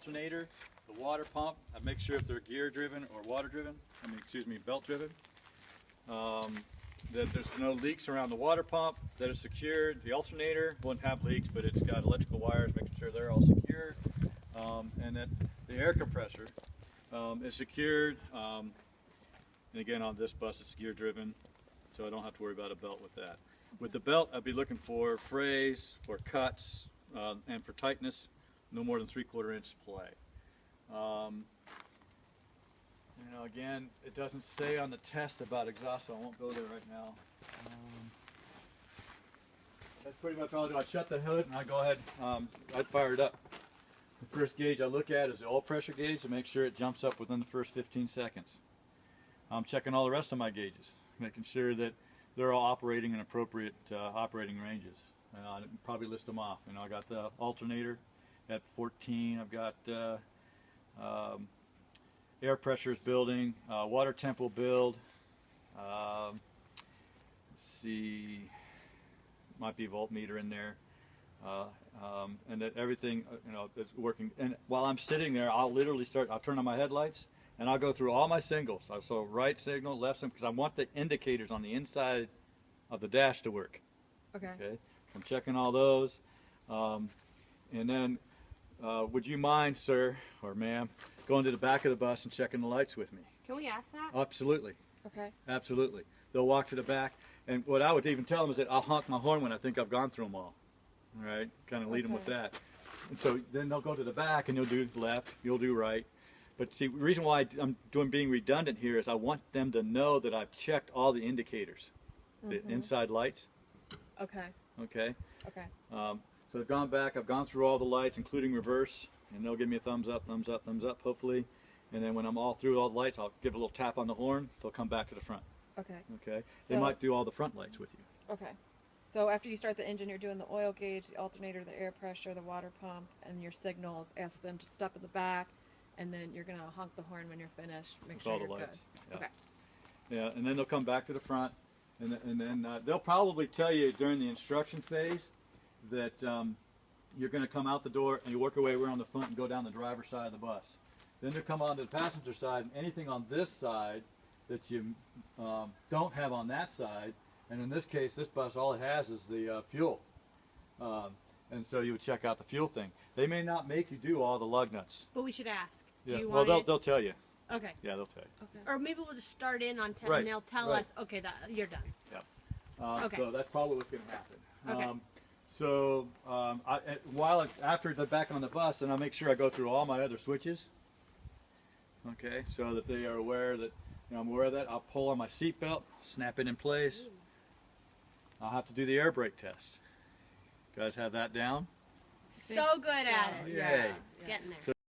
alternator, the water pump. I make sure if they're gear driven or water driven, belt driven. That there's no leaks around the water pump, that it's secured. The alternator won't have leaks, but it's got electrical wires, making sure they're all secure. And that the air compressor is secured. And again, on this bus, it's gear driven, so I don't have to worry about a belt with that. With the belt, I'd be looking for frays, for cuts, and for tightness, no more than 3/4 inch play. You know, again, it doesn't say on the test about exhaust, so I won't go there right now. That's pretty much all I do. I shut the hood and I go ahead, I'd fire it up. The first gauge I look at is the oil pressure gauge to make sure it jumps up within the first 15 seconds. I'm checking all the rest of my gauges, making sure that they're all operating in appropriate operating ranges. I'd probably list them off. You know, I got the alternator at 14. I've got air pressure is building, water temp will build. Let's see, might be voltmeter in there, and that everything is working. And while I'm sitting there, I'll literally I'll turn on my headlights and I'll go through all my signals. So right signal, left signal, because I want the indicators on the inside of the dash to work. Okay. Okay. I'm checking all those, and then would you mind, sir or ma'am, going to the back of the bus and checking the lights with me? Can we ask that? Absolutely. Okay. Absolutely. They'll walk to the back, and what I would even tell them is that I'll honk my horn when I think I've gone through them all. All right? Kind of lead them with that. And so then they'll go to the back, and you'll do left, you'll do right. But see, the reason why I'm being redundant here is I want them to know that I've checked all the indicators, the inside lights. Okay. Okay? Okay. So I've gone back, I've gone through all the lights, including reverse, and they'll give me a thumbs up, hopefully. And then when I'm all through all the lights, I'll give a little tap on the horn, they'll come back to the front. Okay. Okay? So, they might do all the front lights with you. Okay. So after you start the engine, you're doing the oil gauge, the alternator, the air pressure, the water pump, and your signals. Ask them to step in the back, and then you're going to honk the horn when you're finished. Make That's sure all you're the lights. good. Yeah. Okay. Yeah, and then they'll come back to the front, and then they'll probably tell you during the instruction phase that you're going to come out the door and you work your way around the front and go down the driver's side of the bus. Then you come onto the passenger side, and anything on this side that you don't have on that side, and in this case, this bus, all it has is the fuel. And so you would check out the fuel thing. They may not make you do all the lug nuts. But we should ask. Yeah. Do you Well, want they'll tell you. Okay. Yeah, they'll tell you. Okay. Or maybe we'll just start in on 10 Right, and they'll tell right. us, okay, that you're done. Yeah. Okay. So that's probably what's going to happen. Okay. So after they're back on the bus, then I'll make sure I go through all my other switches. Okay, so that they are aware that I'm aware of that. I'll pull on my seat belt, snap it in place. I'll have to do the air brake test. You guys have that down? So good at it. Yay. Getting there. So